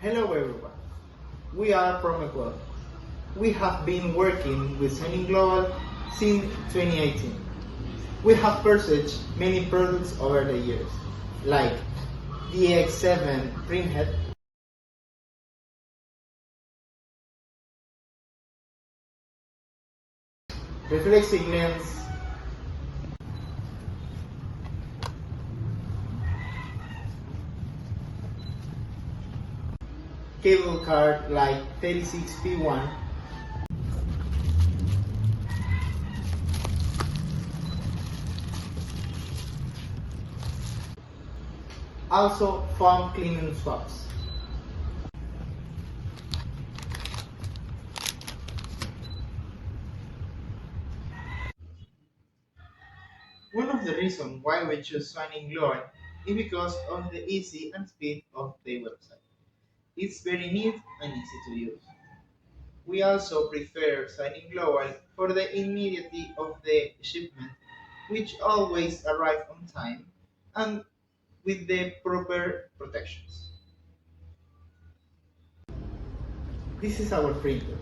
Hello everyone, we are from Ecuador. We have been working with Signing Global since 2018. We have purchased many products over the years, like the X7 printhead, reflexive lens, cable card like 36P1, also foam cleaning swabs. One of the reasons why we choose Signing Global is because of the easy and speed of the website. It's very neat and easy to use. We also prefer Signing Global for the immediacy of the shipment, which always arrive on time and with the proper protections. This is our printer,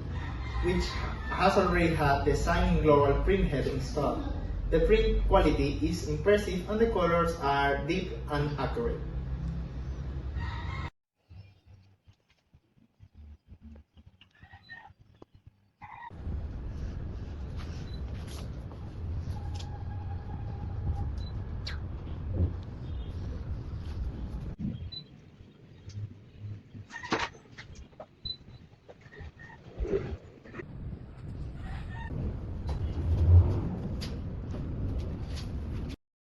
which has already had the Signing Global printhead installed. The print quality is impressive and the colors are deep and accurate.